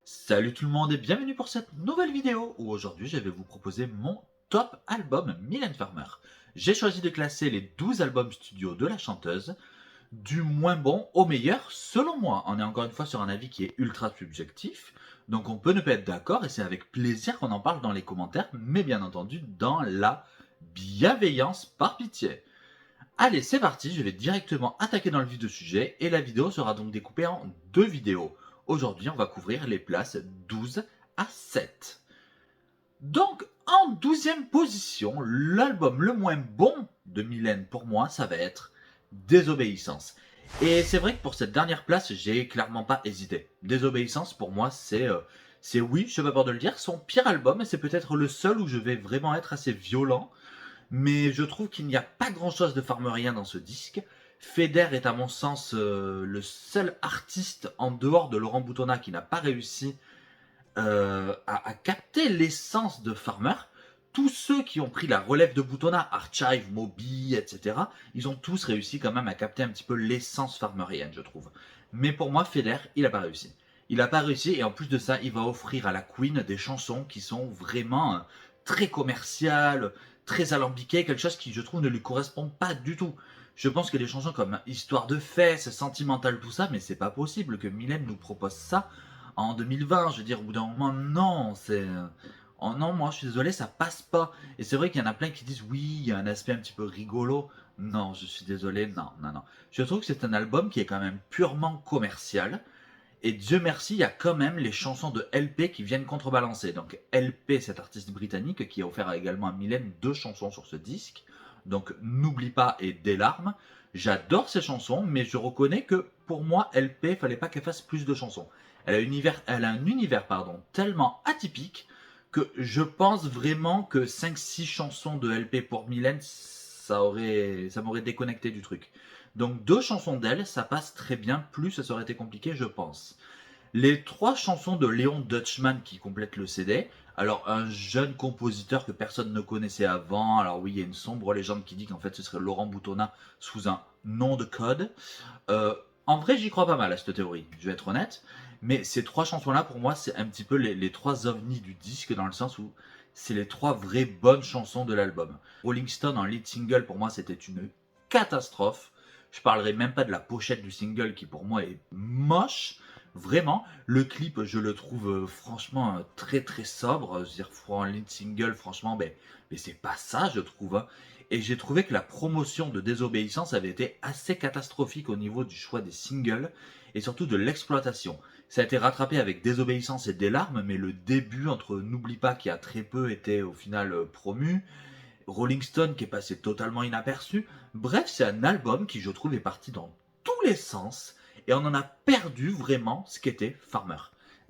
Salut tout le monde et bienvenue pour cette nouvelle vidéo où aujourd'hui je vais vous proposer mon top album Mylène Farmer. J'ai choisi de classer les 12 albums studio de la chanteuse du moins bon au meilleur selon moi. On est encore une fois sur un avis qui est ultra subjectif, donc on peut ne pas être d'accord et c'est avec plaisir qu'on en parle dans les commentaires, mais bien entendu dans la bienveillance par pitié. Allez, c'est parti, je vais directement attaquer dans le vif du sujet et la vidéo sera donc découpée en deux vidéos. Aujourd'hui, on va couvrir les places 12 à 7. Donc, en 12e position, l'album le moins bon de Mylène pour moi, ça va être Désobéissance. Et c'est vrai que pour cette dernière place, j'ai clairement pas hésité. Désobéissance, pour moi, c'est oui, je n'ai pas peur de le dire, son pire album et c'est peut-être le seul où je vais vraiment être assez violent. Mais je trouve qu'il n'y a pas grand-chose de farmerien dans ce disque. Feder est à mon sens le seul artiste en dehors de Laurent Boutonnat qui n'a pas réussi à capter l'essence de Farmer. Tous ceux qui ont pris la relève de Boutonnat, Archive, Moby, etc., ils ont tous réussi quand même à capter un petit peu l'essence farmerienne, je trouve. Mais pour moi, Feder, il n'a pas réussi. Il n'a pas réussi et en plus de ça, il va offrir à la Queen des chansons qui sont vraiment très commerciales, très alambiquées, quelque chose qui, je trouve, ne lui correspond pas du tout. Je pense que des chansons comme Histoire de fesses, Sentimental, tout ça, mais c'est pas possible que Mylène nous propose ça en 2020. Je veux dire, au bout d'un moment, non, c'est... Oh non, moi je suis désolé, ça passe pas. Et c'est vrai qu'il y en a plein qui disent oui, il y a un aspect un petit peu rigolo. Non, je suis désolé, non, non, non. Je trouve que c'est un album qui est quand même purement commercial. Et Dieu merci, il y a quand même les chansons de LP qui viennent contrebalancer. Donc LP, cet artiste britannique qui a offert également à Mylène 2 chansons sur ce disque. Donc N'oublie pas et Des larmes. J'adore ces chansons, mais je reconnais que pour moi, LP, fallait pas qu'elle fasse plus de chansons. Elle a un univers tellement atypique que je pense vraiment que 5-6 chansons de LP pour Mylène, ça m'aurait déconnecté du truc. Donc 2 chansons d'elle, ça passe très bien, plus ça aurait été compliqué, je pense. Les 3 chansons de Léon Dutchman qui complètent le CD. Alors un jeune compositeur que personne ne connaissait avant. Alors oui, il y a une sombre légende qui dit qu'en fait ce serait Laurent Boutonnat sous un nom de code. En vrai, j'y crois pas mal à cette théorie, je vais être honnête. Mais ces 3 chansons-là, pour moi, c'est un petit peu les 3 ovnis du disque, dans le sens où c'est les 3 vraies bonnes chansons de l'album. Rolling Stone en lead single, pour moi, c'était une catastrophe. Je parlerai même pas de la pochette du single qui, pour moi, est moche. Vraiment, le clip, je le trouve franchement très très sobre. Je veux dire, pour un lead single, franchement, mais c'est pas ça, je trouve. Hein. Et j'ai trouvé que la promotion de Désobéissance avait été assez catastrophique au niveau du choix des singles et surtout de l'exploitation. Ça a été rattrapé avec Désobéissance et Des larmes, mais le début entre N'oublie pas qui a très peu été au final promu, Rolling Stone qui est passé totalement inaperçu. Bref, c'est un album qui je trouve est parti dans tous les sens et on en a perdu vraiment ce qu'était Farmer.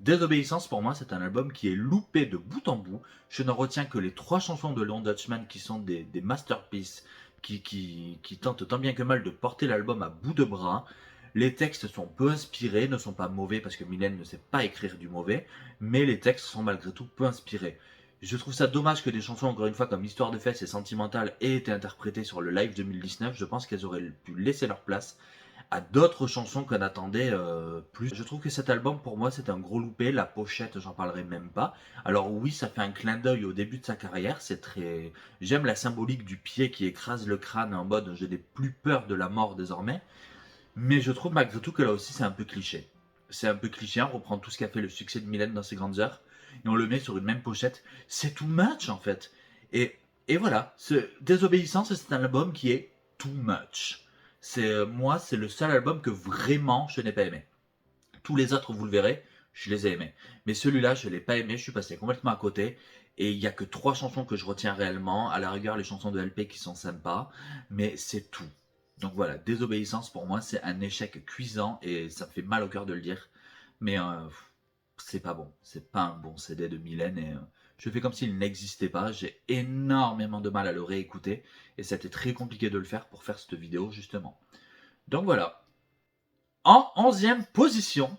Désobéissance pour moi c'est un album qui est loupé de bout en bout. Je ne retiens que les 3 chansons de Léon Dutchman qui sont des masterpieces qui tentent tant bien que mal de porter l'album à bout de bras. Les textes sont peu inspirés, ne sont pas mauvais parce que Mylène ne sait pas écrire du mauvais, mais les textes sont malgré tout peu inspirés. Je trouve ça dommage que des chansons, encore une fois, comme Histoire de fesses et Sentimental aient été interprétées sur le live 2019. Je pense qu'elles auraient pu laisser leur place à d'autres chansons qu'on attendait plus. Je trouve que cet album, pour moi, c'est un gros loupé. La pochette, j'en parlerai même pas. Alors oui, ça fait un clin d'œil au début de sa carrière. C'est très... J'aime la symbolique du pied qui écrase le crâne en mode « je n'ai plus peur de la mort désormais ». Mais je trouve malgré tout que là aussi, c'est un peu cliché. C'est un peu cliché, on reprend tout ce qu'a fait le succès de Mylène dans ses grandes heures et on le met sur une même pochette. C'est too much en fait. Et voilà, Désobéissance, c'est un album qui est too much. Moi, c'est le seul album que vraiment je n'ai pas aimé. Tous les autres, vous le verrez, je les ai aimés. Mais celui-là, je ne l'ai pas aimé, je suis passé complètement à côté. Et il n'y a que 3 chansons que je retiens réellement. À la rigueur, les chansons de LP qui sont sympas. Mais c'est tout. Donc voilà, Désobéissance pour moi, c'est un échec cuisant. Et ça me fait mal au cœur de le dire. Mais c'est pas bon. C'est pas un bon CD de Mylène. Et je fais comme s'il n'existait pas. J'ai énormément de mal à le réécouter. Et c'était très compliqué de le faire pour faire cette vidéo, justement. Donc voilà. En 11e position,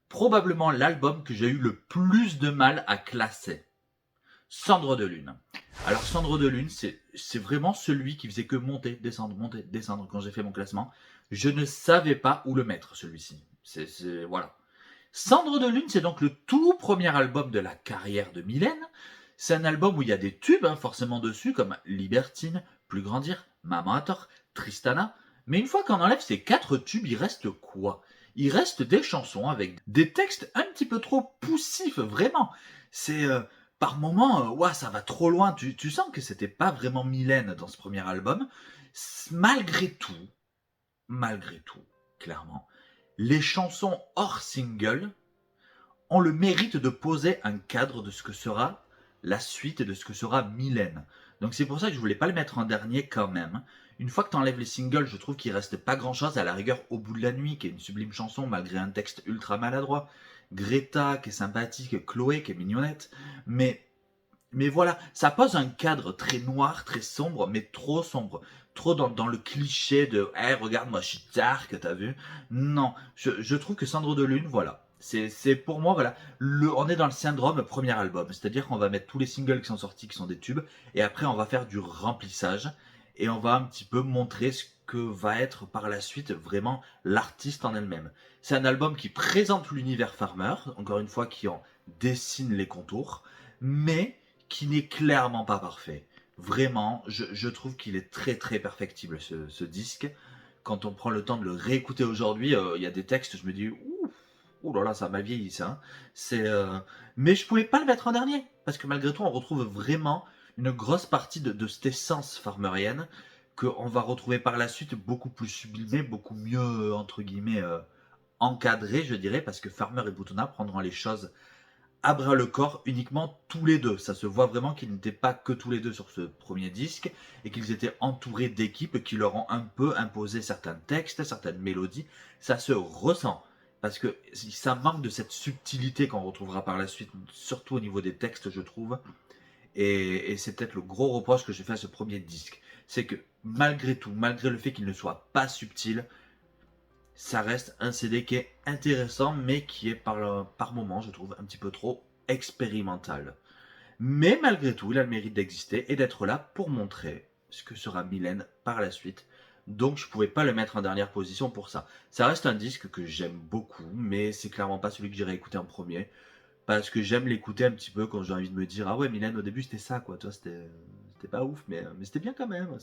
probablement l'album que j'ai eu le plus de mal à classer. Cendre de Lune. Alors Cendre de Lune, c'est vraiment celui qui faisait que monter, descendre quand j'ai fait mon classement. Je ne savais pas où le mettre, celui-ci. Voilà. Cendre de Lune, c'est donc le tout premier album de la carrière de Mylène. C'est un album où il y a des tubes, hein, forcément dessus, comme Libertine, Plus Grandir, Maman à tort, Tristana. Mais une fois qu'on enlève ces 4 tubes, il reste quoi? Il reste des chansons avec des textes un petit peu trop poussifs, vraiment. C'est par moments, ouah, ça va trop loin. Tu sens que c'était pas vraiment Mylène dans ce premier album. Malgré tout, clairement, les chansons hors single ont le mérite de poser un cadre de ce que sera la suite et de ce que sera Mylène. Donc c'est pour ça que je voulais pas le mettre en dernier quand même. Une fois que tu enlèves les singles, je trouve qu'il reste pas grand chose. À la rigueur, Au bout de la nuit, qui est une sublime chanson malgré un texte ultra maladroit. Greta, qui est sympathique. Chloé, qui est mignonnette. Mais voilà, ça pose un cadre très noir, très sombre, mais trop sombre. Trop dans le cliché de hey, regarde, moi je suis dark, t'as vu? Non, je trouve que Cendre de Lune, voilà. C'est pour moi, voilà. On est dans le syndrome premier album. C'est-à-dire qu'on va mettre tous les singles qui sont sortis, qui sont des tubes, et après on va faire du remplissage, et on va un petit peu montrer ce que va être par la suite vraiment l'artiste en elle-même. C'est un album qui présente l'univers Farmer, encore une fois, qui en dessine les contours, mais qui n'est clairement pas parfait. Vraiment, je trouve qu'il est très très perfectible ce disque. Quand on prend le temps de le réécouter aujourd'hui, il y a des textes, je me dis ouh là là, ça m'a vieilli ça. Mais je pouvais pas le mettre en dernier parce que malgré tout, on retrouve vraiment une grosse partie de cette essence farmerienne qu'on va retrouver par la suite beaucoup plus sublimée, beaucoup mieux entre guillemets encadrée, je dirais, parce que Farmer et Boutonna prendront les choses à bras le corps uniquement tous les deux. Ça se voit vraiment qu'ils n'étaient pas que tous les deux sur ce premier disque et qu'ils étaient entourés d'équipes qui leur ont un peu imposé certains textes, certaines mélodies. Ça se ressent parce que ça manque de cette subtilité qu'on retrouvera par la suite, surtout au niveau des textes, je trouve. Et c'est peut-être le gros reproche que je fais à ce premier disque. C'est que malgré tout, malgré le fait qu'il ne soit pas subtil, ça reste un CD qui est intéressant, mais qui est par moment, je trouve, un petit peu trop expérimental. Mais malgré tout, il a le mérite d'exister et d'être là pour montrer ce que sera Mylène par la suite. Donc je pouvais pas le mettre en dernière position pour ça. Ça reste un disque que j'aime beaucoup, mais c'est clairement pas celui que j'irai écouter en premier. Parce que j'aime l'écouter un petit peu quand j'ai envie de me dire ah ouais Mylène au début c'était ça quoi, toi c'était pas ouf mais c'était bien quand même.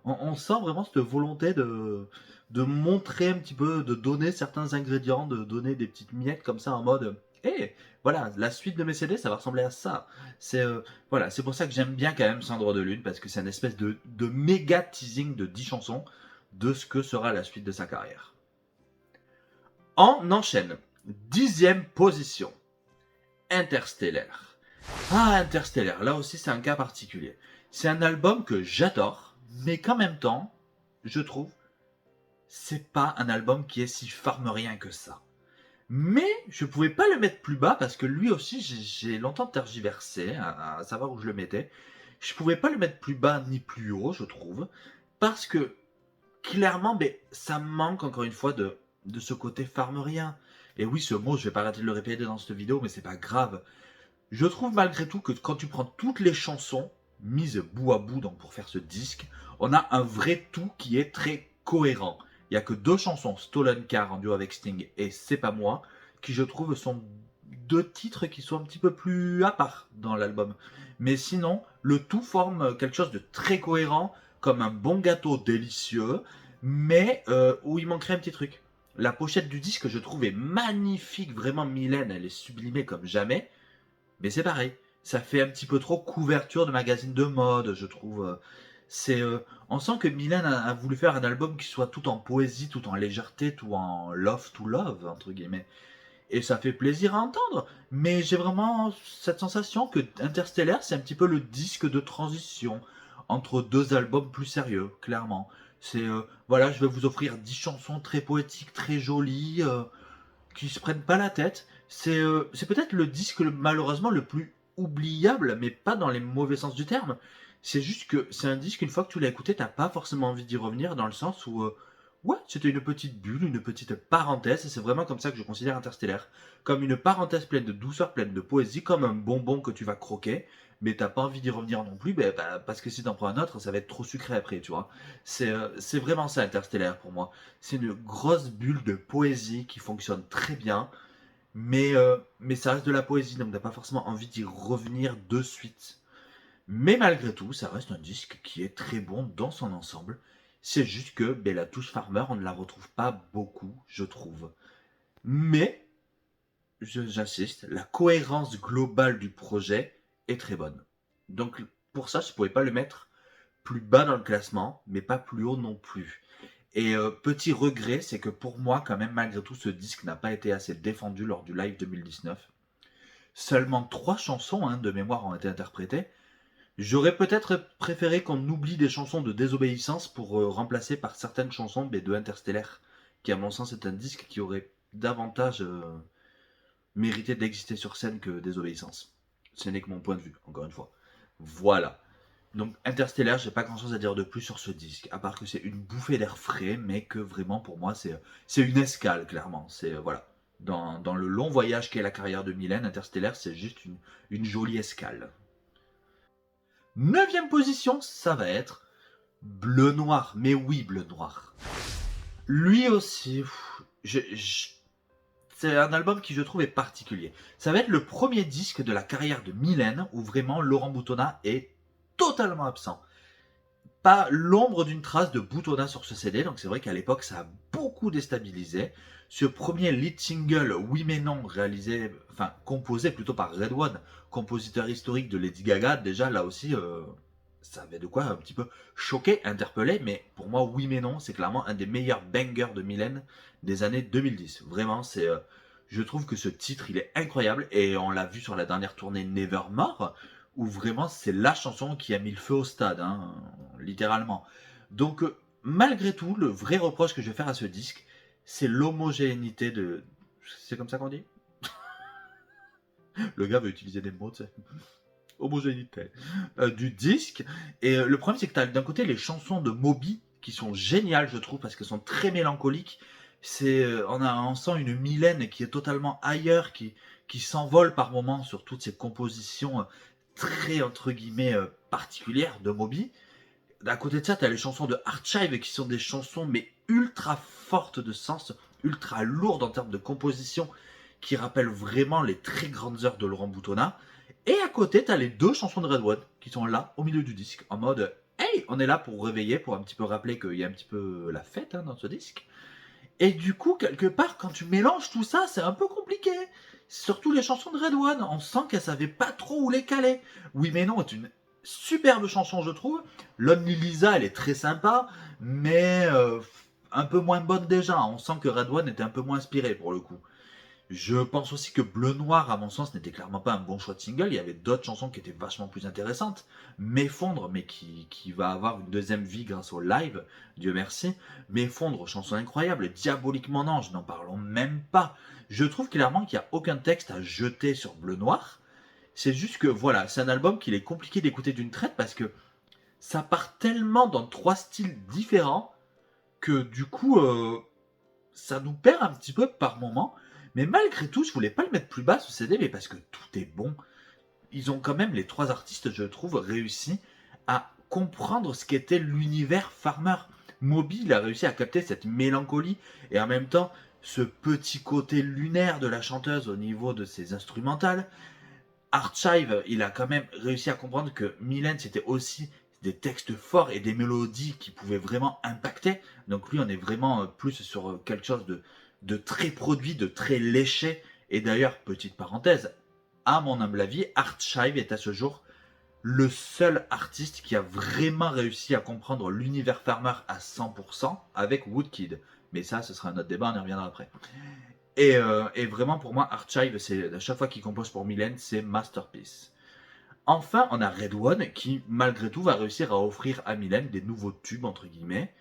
On sent vraiment cette volonté de montrer un petit peu, de donner certains ingrédients, de donner des petites miettes comme ça en mode hé voilà la suite de mes CD ça va ressembler à ça. Voilà c'est pour ça que j'aime bien quand même Cendre de Lune parce que c'est une espèce de méga teasing de 10 chansons de ce que sera la suite de sa carrière. On enchaîne. 10e position. Interstellaire. Ah, Interstellaire, là aussi c'est un cas particulier. C'est un album que j'adore, mais qu'en même temps, je trouve, c'est pas un album qui est si farmerien que ça. Mais je pouvais pas le mettre plus bas parce que lui aussi j'ai longtemps tergiversé à savoir où je le mettais. Je pouvais pas le mettre plus bas ni plus haut, je trouve, parce que clairement, ça manque encore une fois de ce côté farmerien. Et oui, ce mot, je vais pas arrêter de le répéter dans cette vidéo, mais c'est pas grave. Je trouve malgré tout que quand tu prends toutes les chansons mises bout à bout donc pour faire ce disque, on a un vrai tout qui est très cohérent. Il n'y a que 2 chansons, Stolen Car en duo avec Sting et C'est pas moi, qui je trouve sont 2 titres qui sont un petit peu plus à part dans l'album. Mais sinon, le tout forme quelque chose de très cohérent, comme un bon gâteau délicieux, mais où il manquerait un petit truc. La pochette du disque, je trouve, est magnifique, vraiment Mylène, elle est sublimée comme jamais. Mais c'est pareil, ça fait un petit peu trop couverture de magazine de mode, je trouve. On sent que Mylène a voulu faire un album qui soit tout en poésie, tout en légèreté, tout en love to love, entre guillemets. Et ça fait plaisir à entendre, mais j'ai vraiment cette sensation que Interstellar, c'est un petit peu le disque de transition entre 2 albums plus sérieux, clairement. Voilà, je vais vous offrir 10 chansons très poétiques, très jolies, qui se prennent pas la tête. C'est peut-être le disque malheureusement le plus oubliable, mais pas dans les mauvais sens du terme. C'est juste que c'est un disque, une fois que tu l'as écouté, t'as pas forcément envie d'y revenir, dans le sens où Ouais, c'était une petite bulle, une petite parenthèse, et c'est vraiment comme ça que je considère Interstellar. Comme une parenthèse pleine de douceur, pleine de poésie, comme un bonbon que tu vas croquer, mais t'as pas envie d'y revenir non plus, parce que si t'en prends un autre, ça va être trop sucré après, tu vois. C'est vraiment ça, Interstellar, pour moi. C'est une grosse bulle de poésie qui fonctionne très bien, mais ça reste de la poésie, donc t'as pas forcément envie d'y revenir de suite. Mais malgré tout, ça reste un disque qui est très bon dans son ensemble. C'est juste que la touche Farmer, on ne la retrouve pas beaucoup, je trouve. Mais, j'insiste, la cohérence globale du projet est très bonne. Donc pour ça, je ne pouvais pas le mettre plus bas dans le classement, mais pas plus haut non plus. Et petit regret, c'est que pour moi, quand même, malgré tout, ce disque n'a pas été assez défendu lors du live 2019. Seulement 3 chansons de mémoire ont été interprétées. J'aurais peut-être préféré qu'on oublie des chansons de désobéissance pour remplacer par certaines chansons de Interstellar, qui à mon sens est un disque qui aurait davantage mérité d'exister sur scène que désobéissance. Ce n'est que mon point de vue, encore une fois. Voilà. Donc Interstellar, j'ai pas grand chose à dire de plus sur ce disque, à part que c'est une bouffée d'air frais, mais que vraiment pour moi c'est une escale, clairement. C'est voilà. Dans le long voyage qu'est la carrière de Mylène, Interstellar, c'est juste une jolie escale. Neuvième position, ça va être Bleu Noir. Mais oui, Bleu Noir. Lui aussi, c'est un album qui je trouve est particulier. Ça va être le premier disque de la carrière de Mylène où vraiment Laurent Boutonnat est totalement absent. Pas l'ombre d'une trace de Boutonnat sur ce CD, donc c'est vrai qu'à l'époque ça a beaucoup déstabilisé. Ce premier lead single, Oui mais non, composé plutôt par Red One, compositeur historique de Lady Gaga, déjà là aussi ça avait de quoi un petit peu choquer, interpeller, mais pour moi Oui mais non, c'est clairement un des meilleurs bangers de Mylène des années 2010. Vraiment, je trouve que ce titre il est incroyable et on l'a vu sur la dernière tournée Nevermore où vraiment c'est la chanson qui a mis le feu au stade, littéralement. Donc malgré tout, le vrai reproche que je vais faire à ce disque, c'est l'homogénéité de... C'est comme ça qu'on dit. Le gars veut utiliser des mots, tu sais. Homogénéité. Du disque. Et le problème, c'est que tu as d'un côté les chansons de Moby, qui sont géniales, je trouve, parce qu'elles sont très mélancoliques. On sent une Mylène qui est totalement ailleurs, qui s'envole par moments sur toutes ces compositions très, entre guillemets, particulières de Moby. À côté de ça, tu as les chansons de Archive qui sont des chansons mais ultra fortes de sens, ultra lourdes en termes de composition, qui rappellent vraiment les très grandes heures de Laurent Boutonnat. Et à côté, tu as les deux chansons de Red One qui sont là au milieu du disque, en mode hey, on est là pour réveiller, pour un petit peu rappeler qu'il y a un petit peu la fête dans ce disque. Et du coup, quelque part, quand tu mélanges tout ça, c'est un peu compliqué. Surtout les chansons de Red One, on sent qu'elle savait pas trop où les caler. Oui mais non est une superbe chanson, je trouve. Lonely Lisa, elle est très sympa, mais un peu moins bonne déjà. On sent que Red One était un peu moins inspiré pour le coup. Je pense aussi que Bleu Noir, à mon sens, n'était clairement pas un bon choix de single. Il y avait d'autres chansons qui étaient vachement plus intéressantes. M'effondre, mais qui va avoir une deuxième vie grâce au live, Dieu merci. M'effondre, chanson incroyable. Diaboliquement Ange, n'en parlons même pas. Je trouve clairement qu'il n'y a aucun texte à jeter sur Bleu Noir. C'est juste que voilà, c'est un album qu'il est compliqué d'écouter d'une traite parce que ça part tellement dans 3 styles différents que du coup, ça nous perd un petit peu par moment. Mais malgré tout, je voulais pas le mettre plus bas ce CD, mais parce que tout est bon. Ils ont quand même, les 3 artistes, je trouve, réussi à comprendre ce qu'était l'univers Farmer. Moby, il a réussi à capter cette mélancolie et en même temps ce petit côté lunaire de la chanteuse au niveau de ses instrumentales. Archive, il a quand même réussi à comprendre que Mylène, c'était aussi des textes forts et des mélodies qui pouvaient vraiment impacter. Donc lui, on est vraiment plus sur quelque chose de très produit, de très léché. Et d'ailleurs, petite parenthèse, à mon humble avis, Archive est à ce jour le seul artiste qui a vraiment réussi à comprendre l'univers Farmer à 100% avec Woodkid. Mais ça, ce sera un autre débat, on y reviendra après. Et vraiment, pour moi, Archive, c'est à chaque fois qu'il compose pour Mylène, c'est masterpiece. Enfin, on a Red One qui, malgré tout, va réussir à offrir à Mylène des nouveaux tubes, entre guillemets,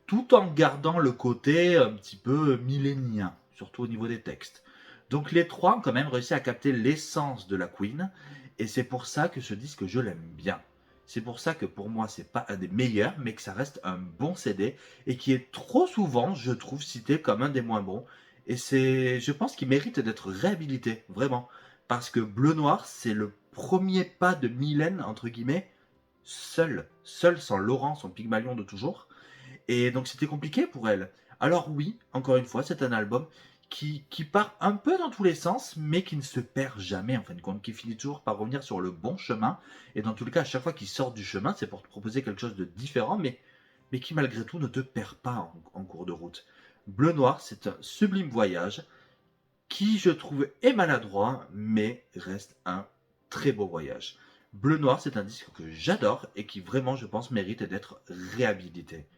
tout en gardant le côté un petit peu millénien, surtout au niveau des textes. Donc les trois ont quand même réussi à capter l'essence de la Queen, et c'est pour ça que ce disque, je l'aime bien. C'est pour ça que pour moi, c'est pas un des meilleurs, mais que ça reste un bon CD et qui est trop souvent, je trouve, cité comme un des moins bons. Et je pense qu'il mérite d'être réhabilité, vraiment. Parce que Bleu Noir, c'est le premier pas de Mylène, entre guillemets, seul sans Laurent, son Pygmalion de toujours. Et donc c'était compliqué pour elle. Alors oui, encore une fois, c'est un album qui part un peu dans tous les sens, mais qui ne se perd jamais en fin de compte, qui finit toujours par revenir sur le bon chemin. Et dans tous les cas, à chaque fois qu'il sort du chemin, c'est pour te proposer quelque chose de différent, mais qui malgré tout ne te perd pas en cours de route. Bleu Noir, c'est un sublime voyage qui, je trouve, est maladroit, mais reste un très beau voyage. Bleu Noir, c'est un disque que j'adore et qui vraiment, je pense, mérite d'être réhabilité.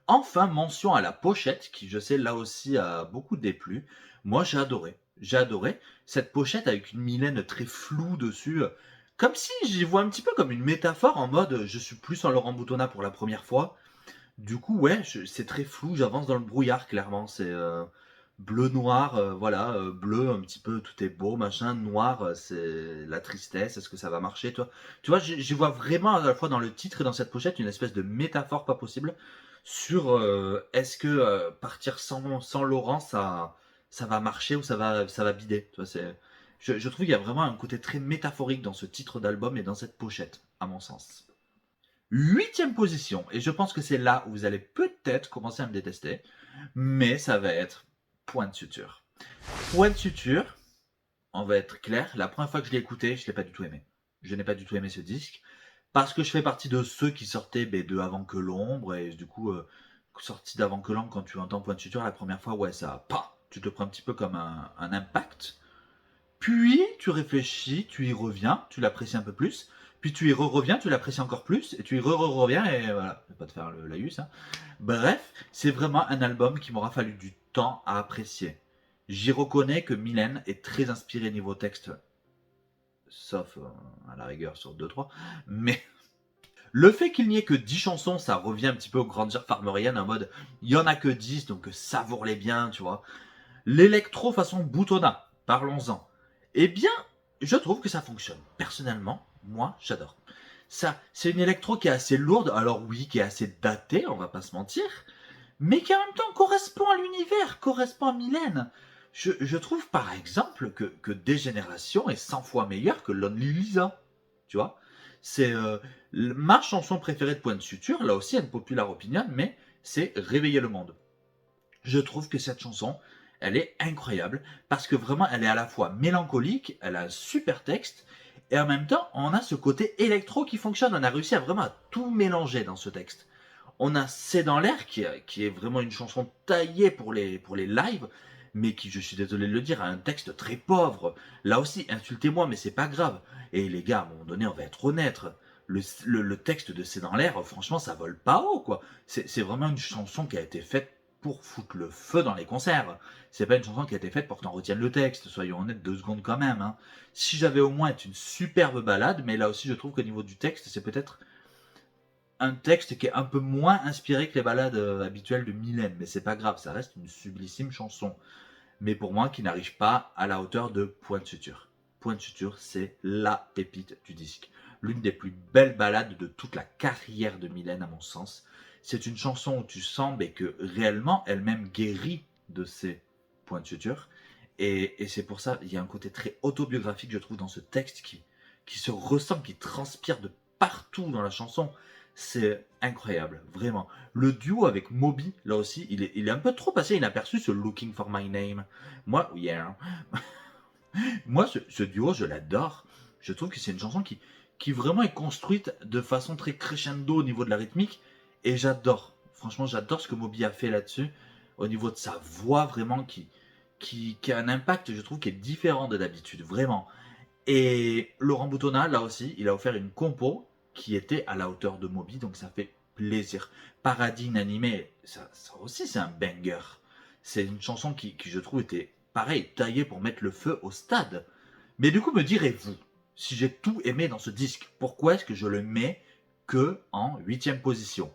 Enfin, mention à la pochette, qui je sais là aussi a beaucoup déplu. Moi j'ai adoré. J'ai adoré cette pochette avec une Mylène très floue dessus. Comme si j'y vois un petit peu comme une métaphore en mode je suis plus en Laurent Boutonnat pour la première fois. Du coup, ouais, c'est très flou, j'avance dans le brouillard clairement. C'est bleu-noir, voilà, bleu un petit peu, tout est beau, machin. Noir, c'est la tristesse, est-ce que ça va marcher, toi? Tu vois, j'y vois vraiment à la fois dans le titre et dans cette pochette une espèce de métaphore pas possible sur est-ce que partir sans Laurent, ça va marcher ou ça va bider. Tu vois, je trouve qu'il y a vraiment un côté très métaphorique dans ce titre d'album et dans cette pochette, à mon sens. Huitième position, et je pense que c'est là où vous allez peut-être commencer à me détester, mais ça va être Point de suture. Point de suture, on va être clair, la première fois que je l'ai écouté, je l'ai pas du tout aimé. Je n'ai pas du tout aimé ce disque, parce que je fais partie de ceux qui sortaient de Avant que l'ombre, et du coup, sorti d'Avant que l'ombre, quand tu entends Point de suture, la première fois, ouais, ça, pas, tu te prends un petit peu comme un impact. Puis tu réfléchis, tu y reviens, tu l'apprécies un peu plus. Puis tu y reviens, tu l'apprécies encore plus. Et tu y reviens et voilà. Je vais pas te faire le laïus. Hein. Bref, c'est vraiment un album qui m'aura fallu du temps à apprécier. J'y reconnais que Mylène est très inspirée niveau texte. Sauf à la rigueur sur deux trois. Mais le fait qu'il n'y ait que 10 chansons, ça revient un petit peu aux grandeurs farmeriennes en mode il y en a que 10 donc savoure-les bien, tu vois. L'électro façon boutonna, parlons-en. Eh bien, je trouve que ça fonctionne. Personnellement, moi, j'adore. Ça, c'est une électro qui est assez lourde, alors oui, qui est assez datée, on va pas se mentir, mais qui en même temps correspond à l'univers, correspond à Mylène. Je trouve par exemple que Dégénération est 100 fois meilleur que Lonely Lisa. Tu vois. C'est ma chanson préférée de Point de Suture, là aussi, une populaire opinion, mais c'est Réveiller le monde. Je trouve que cette chanson, elle est incroyable parce que vraiment, elle est à la fois mélancolique, elle a un super texte et en même temps, on a ce côté électro qui fonctionne. On a réussi à vraiment tout mélanger dans ce texte. On a C'est dans l'air qui est vraiment une chanson taillée pour les lives, mais qui, je suis désolé de le dire, a un texte très pauvre. Là aussi, insultez-moi, mais c'est pas grave. Et les gars, à un moment donné, on va être honnête. Le texte de C'est dans l'air, franchement, ça vole pas haut, quoi. C'est vraiment une chanson qui a été faite pour foutre le feu dans les concerts. C'est pas une chanson qui a été faite pour que t'en retiennes le texte, soyons honnêtes 2 secondes quand même. Hein. Si j'avais au moins une superbe balade, mais là aussi je trouve qu'au niveau du texte, c'est peut-être un texte qui est un peu moins inspiré que les balades habituelles de Mylène, mais c'est pas grave, ça reste une sublissime chanson. Mais pour moi, qui n'arrive pas à la hauteur de Point de suture. Point de suture, c'est la pépite du disque. L'une des plus belles balades de toute la carrière de Mylène, à mon sens. C'est une chanson où tu sens que réellement elle-même guérit de ses points de suture. Et c'est pour ça, il y a un côté très autobiographique, je trouve, dans ce texte qui se ressent, qui transpire de partout dans la chanson. C'est incroyable, vraiment. Le duo avec Moby, là aussi, il est un peu trop passé inaperçu, ce Looking for My Name. Moi, yeah. Moi, ce duo, je l'adore. Je trouve que c'est une chanson qui vraiment est construite de façon très crescendo au niveau de la rythmique. Et j'adore. Franchement, j'adore ce que Moby a fait là-dessus. Au niveau de sa voix, vraiment, qui a un impact, je trouve, qui est différent de d'habitude. Vraiment. Et Laurent Boutonnat, là aussi, il a offert une compo qui était à la hauteur de Moby, donc ça fait plaisir. Paradis inanimé, ça aussi c'est un banger. C'est une chanson qui, je trouve, était pareil, taillée pour mettre le feu au stade. Mais du coup, me direz-vous, si j'ai tout aimé dans ce disque, pourquoi est-ce que je le mets que en 8e position?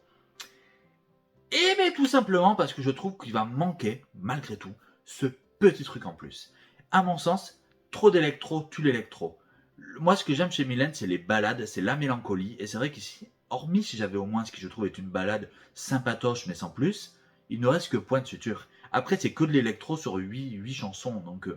Eh bien, tout simplement parce que je trouve qu'il va manquer, malgré tout, ce petit truc en plus. À mon sens, trop d'électro tue l'électro. Moi, ce que j'aime chez Mylène, c'est les balades, c'est la mélancolie. Et c'est vrai qu'ici, hormis si j'avais au moins ce que je trouve est une balade sympatoche, mais sans plus, il ne reste que Point de Suture. Après, c'est que de l'électro sur 8 chansons. Donc,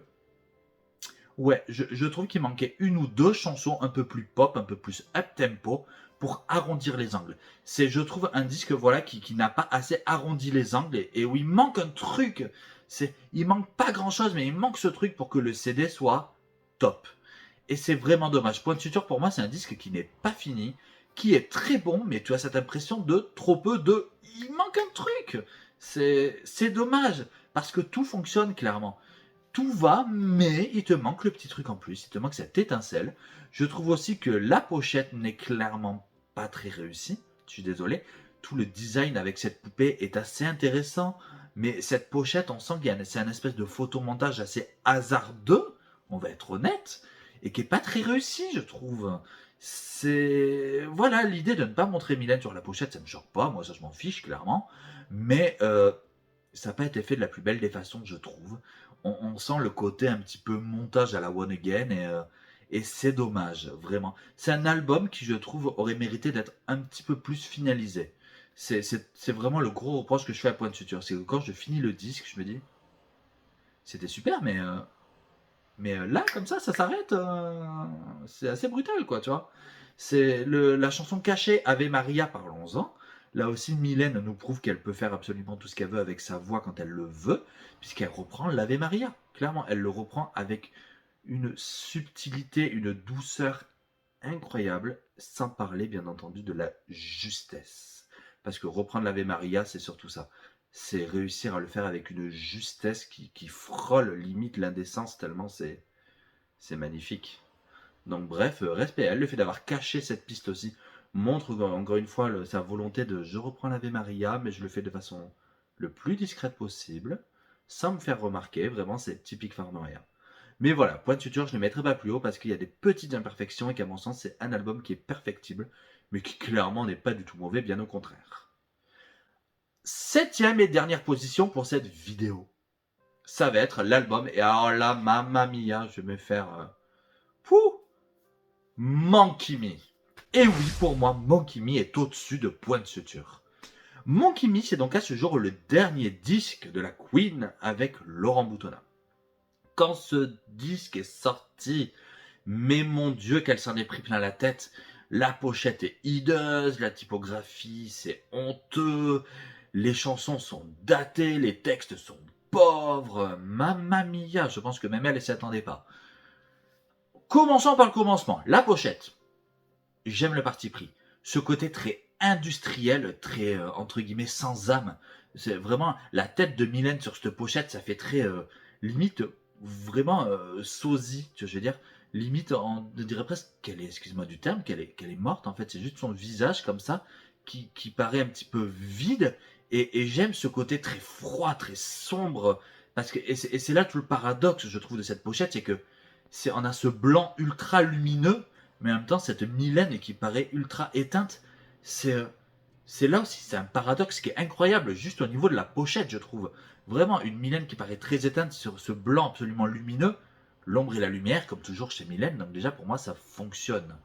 ouais, je trouve qu'il manquait une ou deux chansons un peu plus pop, un peu plus up-tempo pour arrondir les angles. C'est, je trouve, un disque voilà qui n'a pas assez arrondi les angles et où il manque un truc. Il manque pas grand-chose, mais il manque ce truc pour que le CD soit top. Et c'est vraiment dommage. Point de Suture, pour moi, c'est un disque qui n'est pas fini, qui est très bon, mais tu as cette impression de trop peu de... Il manque un truc. C'est dommage, parce que tout fonctionne clairement. Tout va, mais il te manque le petit truc en plus, il te manque cette étincelle. Je trouve aussi que la pochette n'est clairement pas très réussie, je suis désolé. Tout le design avec cette poupée est assez intéressant, mais cette pochette, on sent c'est un espèce de photomontage assez hasardeux, on va être honnête, et qui est pas très réussi, je trouve. C'est voilà, l'idée de ne pas montrer Mylène sur la pochette, ça me choque pas, moi ça je m'en fiche clairement, mais ça n'a pas été fait de la plus belle des façons, je trouve. On sent le côté un petit peu montage à la One Again et c'est dommage, vraiment. C'est un album qui, je trouve, aurait mérité d'être un petit peu plus finalisé. C'est vraiment le gros reproche que je fais à Point de Suture. C'est que quand je finis le disque, je me dis, c'était super, mais là, comme ça s'arrête. C'est assez brutal, quoi, tu vois. C'est la chanson cachée Ave Maria, parlons-en. Là aussi, Mylène nous prouve qu'elle peut faire absolument tout ce qu'elle veut avec sa voix quand elle le veut, puisqu'elle reprend l'Ave Maria. Clairement, elle le reprend avec une subtilité, une douceur incroyable, sans parler, bien entendu, de la justesse. Parce que reprendre l'Ave Maria, c'est surtout ça. C'est réussir à le faire avec une justesse qui frôle limite l'indécence, tellement c'est magnifique. Donc bref, respect à elle. Le fait d'avoir caché cette piste aussi montre encore une fois sa volonté de je reprends l'Ave Maria, mais je le fais de façon le plus discrète possible, sans me faire remarquer. Vraiment, c'est typique Farnoria. Mais voilà, Point de Suture, je ne le mettrai pas plus haut parce qu'il y a des petites imperfections et qu'à mon sens, c'est un album qui est perfectible, mais qui clairement n'est pas du tout mauvais, bien au contraire. Septième et dernière position pour cette vidéo. Ça va être l'album, et alors là, mamma mia, je vais me faire... Pouh, Monkey Me. Et oui, pour moi, Monkey Me est au-dessus de Point de Suture. Monkey Me, c'est donc à ce jour le dernier disque de la Queen avec Laurent Boutonnat. Quand ce disque est sorti, mais mon Dieu, qu'elle s'en est pris plein la tête. La pochette est hideuse, la typographie, c'est honteux, les chansons sont datées, les textes sont pauvres. Mamma mia, je pense que même elle ne s'y attendait pas. Commençons par le commencement. La pochette. J'aime le parti pris. Ce côté très industriel, très entre guillemets sans âme. C'est vraiment la tête de Mylène sur cette pochette, ça fait très limite vraiment sosie, tu vois, je veux dire. Limite, on dirait presque qu'elle est, excuse-moi du terme, qu'elle est morte en fait. C'est juste son visage comme ça qui paraît un petit peu vide. Et j'aime ce côté très froid, très sombre. Parce que, et c'est là tout le paradoxe, je trouve, de cette pochette, c'est que on a ce blanc ultra lumineux mais en même temps, cette Mylène qui paraît ultra éteinte, c'est là aussi, c'est un paradoxe qui est incroyable, juste au niveau de la pochette, je trouve. Vraiment, une Mylène qui paraît très éteinte sur ce blanc absolument lumineux, l'ombre et la lumière, comme toujours chez Mylène, donc déjà pour moi, ça fonctionne.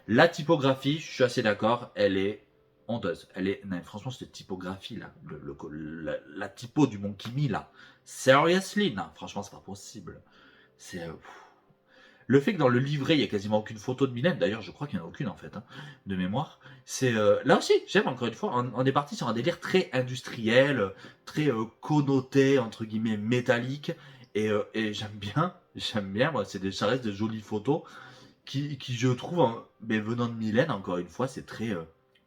La typographie, je suis assez d'accord, elle est honteuse. Non, franchement, cette typographie-là, la typo du Monkey Me, là, seriously, non, franchement, c'est pas possible. C'est... Le fait que dans le livret, il n'y a quasiment aucune photo de Mylène, d'ailleurs, je crois qu'il n'y en a aucune en fait, hein, de mémoire. C'est là aussi, j'aime encore une fois, on est parti sur un délire très industriel, très connoté entre guillemets métallique, et j'aime bien, moi, ça reste de jolies photos qui je trouve, mais venant de Mylène, encore une fois, c'est très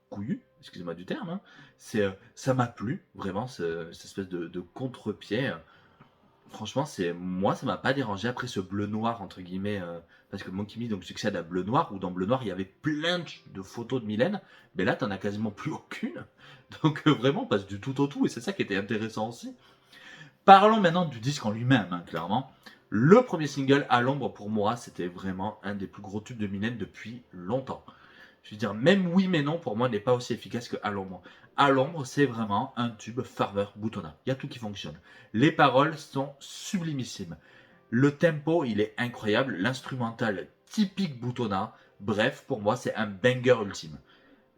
couillu, excusez-moi du terme. Hein. Ça m'a plu vraiment, cette espèce de contre-pied. Franchement, moi, ça m'a pas dérangé après ce bleu noir entre guillemets, parce que Monkey Me donc succède à Bleu Noir où dans Bleu Noir il y avait plein de photos de Mylène, mais là t'en as quasiment plus aucune. Donc vraiment on passe du tout au tout et c'est ça qui était intéressant aussi. Parlons maintenant du disque en lui-même, hein, clairement. Le premier single à l'ombre pour moi c'était vraiment un des plus gros tubes de Mylène depuis longtemps. Je veux dire, même oui mais non, pour moi, n'est pas aussi efficace que À l'ombre. À l'ombre, c'est vraiment un tube Farmer boutonnat. Il y a tout qui fonctionne. Les paroles sont sublimissimes. Le tempo, il est incroyable. L'instrumental typique Boutonna. Bref, pour moi, c'est un banger ultime.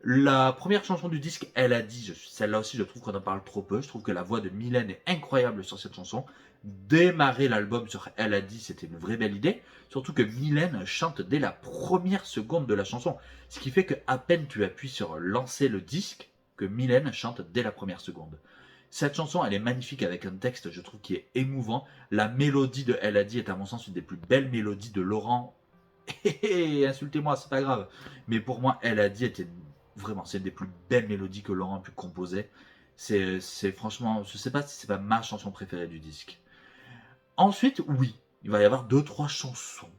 La première chanson du disque, Elle a dit, celle-là aussi je trouve qu'on en parle trop peu, je trouve que la voix de Mylène est incroyable sur cette chanson. Démarrer l'album sur Elle a dit, c'était une vraie belle idée, surtout que Mylène chante dès la première seconde de la chanson, ce qui fait que à peine tu appuies sur lancer le disque, que Mylène chante dès la première seconde. Cette chanson, elle est magnifique avec un texte, je trouve, qui est émouvant. La mélodie de Elle a dit est à mon sens une des plus belles mélodies de Laurent. Insultez-moi, c'est pas grave. Mais pour moi, Elle a dit était vraiment, c'est une des plus belles mélodies que Laurent a pu composer. C'est franchement, je sais pas si c'est pas ma chanson préférée du disque. Ensuite, oui, il va y avoir 2-3 chansons.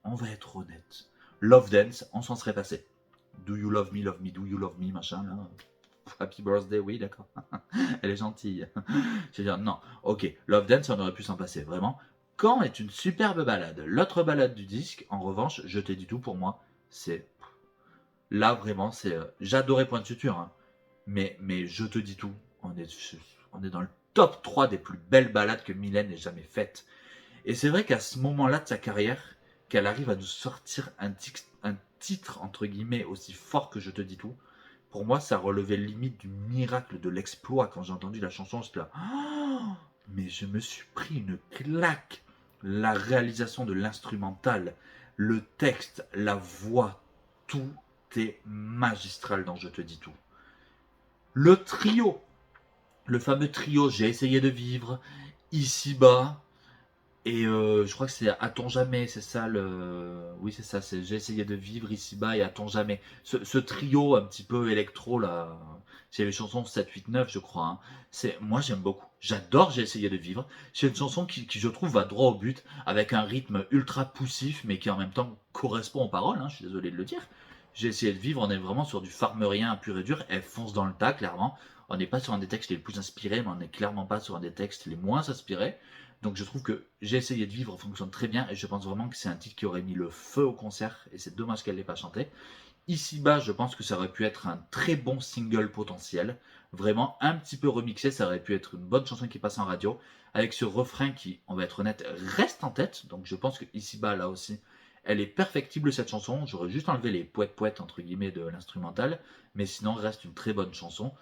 On va être honnête. Love Dance, on s'en serait passé. Do you love me, do you love me, machin, là. Happy birthday, oui, d'accord. Elle est gentille. Je veux dire, non, ok, Love Dance, on aurait pu s'en passer, vraiment. Quand est une superbe balade. L'autre balade du disque, en revanche, je t'ai dit tout pour moi, c'est... Là, vraiment, c'est... J'adorais Point de Suture, hein. Mais je te dis tout, on est dans le top 3 des plus belles balades que Mylène ait jamais faites. Et c'est vrai qu'à ce moment-là de sa carrière, qu'elle arrive à nous sortir un titre, entre guillemets, aussi fort que Je te dis tout, pour moi, ça relevait limite du miracle de l'exploit. Quand j'ai entendu la chanson, j'étais là, oh, mais je me suis pris une claque. La réalisation de l'instrumental, le texte, la voix, tout est magistral dans Je te dis tout. Le trio, le fameux trio J'ai essayé de vivre, Ici-bas, et je crois que c'est A-t-on jamais, c'est ça le... Oui, c'est ça, c'est J'ai essayé de vivre ici-bas et A-t-on jamais. Ce trio un petit peu électro, là, c'est les chansons 7, 8, 9, je crois. Hein. Moi, j'aime beaucoup. J'adore J'ai essayé de vivre. C'est une chanson qui, je trouve, va droit au but, avec un rythme ultra poussif, mais qui en même temps correspond aux paroles, hein, je suis désolé de le dire. J'ai essayé de vivre, on est vraiment sur du farmerien pur et dur. Elle fonce dans le tas, clairement. On n'est pas sur un des textes les plus inspirés, mais on n'est clairement pas sur un des textes les moins inspirés. Donc je trouve que J'ai essayé de vivre fonctionne très bien et je pense vraiment que c'est un titre qui aurait mis le feu au concert et c'est dommage qu'elle ne l'ait pas chanté. Ici-bas, je pense que ça aurait pu être un très bon single potentiel. Vraiment un petit peu remixé, ça aurait pu être une bonne chanson qui passe en radio. Avec ce refrain qui, on va être honnête, reste en tête. Donc je pense que Ici-bas, là aussi, elle est perfectible cette chanson. J'aurais juste enlevé les poètes entre guillemets de l'instrumental. Mais sinon, reste une très bonne chanson.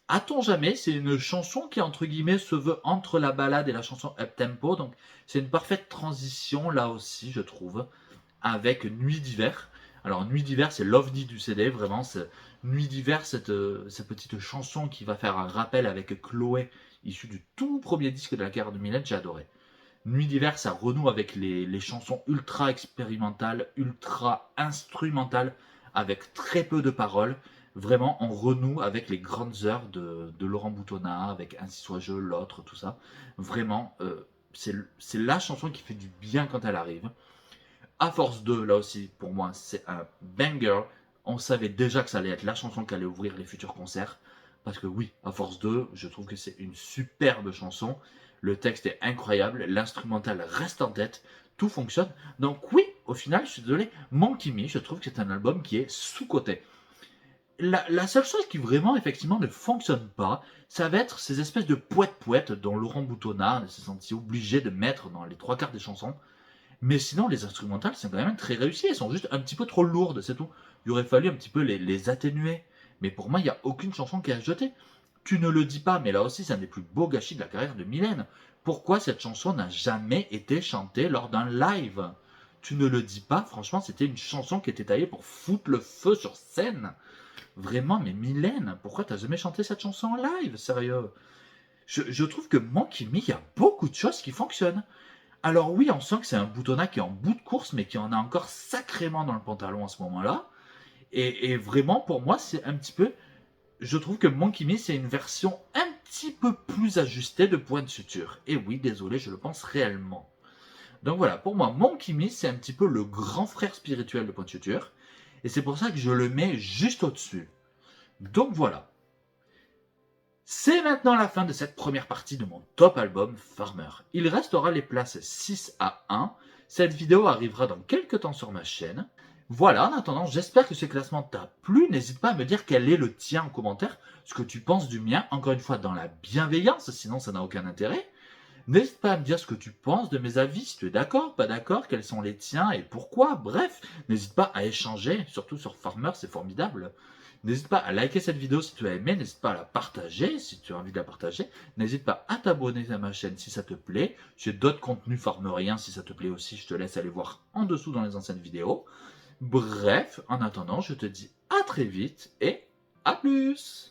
A-t-on jamais, c'est une chanson qui, entre guillemets, se veut entre la balade et la chanson up-tempo. Donc, c'est une parfaite transition, là aussi, je trouve, avec Nuit d'hiver. Alors, Nuit d'hiver, c'est l'ovni du CD, vraiment. Nuit d'hiver, cette petite chanson qui va faire un rappel avec Chloé, issue du tout premier disque de la carrière de Mylène, j'ai adoré. Nuit d'hiver, ça renoue avec les chansons ultra expérimentales, ultra instrumentales, avec très peu de paroles. Vraiment, on renoue avec les grandes heures de Laurent Boutonnat, avec Ainsi soit je, l'autre, tout ça. Vraiment, c'est la chanson qui fait du bien quand elle arrive. À force de, là aussi, pour moi, c'est un banger. On savait déjà que ça allait être la chanson qui allait ouvrir les futurs concerts. Parce que oui, à force de, je trouve que c'est une superbe chanson. Le texte est incroyable, l'instrumental reste en tête, tout fonctionne. Donc oui, au final, je suis désolé, Monkey Me, je trouve que c'est un album qui est sous-coté. La seule chose qui vraiment, effectivement, ne fonctionne pas, ça va être ces espèces de poètes dont Laurent Boutonnat s'est senti obligé de mettre dans les trois quarts des chansons. Mais sinon, les instrumentales sont quand même très réussies. Elles sont juste un petit peu trop lourdes, c'est tout. Il aurait fallu un petit peu les atténuer. Mais pour moi, il n'y a aucune chanson qui est à jeter. Tu ne le dis pas, mais là aussi, c'est un des plus beaux gâchis de la carrière de Mylène. Pourquoi cette chanson n'a jamais été chantée lors d'un live? Tu ne le dis pas, franchement, c'était une chanson qui était taillée pour foutre le feu sur scène. Vraiment, mais Mylène, pourquoi t'as jamais chanté cette chanson en live? Sérieux? Je trouve que Monkey Me, il y a beaucoup de choses qui fonctionnent. Alors oui, on sent que c'est un Boutonnat qui est en bout de course, mais qui en a encore sacrément dans le pantalon à ce moment-là. Et vraiment, pour moi, c'est un petit peu... Je trouve que Monkey Me, c'est une version un petit peu plus ajustée de Point de Suture. Et oui, désolé, je le pense réellement. Donc voilà, pour moi, Monkey Me, c'est un petit peu le grand frère spirituel de Point de Suture. Et c'est pour ça que je le mets juste au-dessus. Donc voilà. C'est maintenant la fin de cette première partie de mon top album Farmer. Il restera les places 6 à 1. Cette vidéo arrivera dans quelques temps sur ma chaîne. Voilà, en attendant, j'espère que ce classement t'a plu. N'hésite pas à me dire quel est le tien en commentaire, ce que tu penses du mien, encore une fois dans la bienveillance, sinon ça n'a aucun intérêt. N'hésite pas à me dire ce que tu penses de mes avis, si tu es d'accord, pas d'accord, quels sont les tiens et pourquoi. Bref, n'hésite pas à échanger, surtout sur Farmer, c'est formidable. N'hésite pas à liker cette vidéo si tu as aimé, n'hésite pas à la partager si tu as envie de la partager. N'hésite pas à t'abonner à ma chaîne si ça te plaît. J'ai d'autres contenus farmeriens si ça te plaît aussi, je te laisse aller voir en dessous dans les anciennes vidéos. Bref, en attendant, je te dis à très vite et à plus!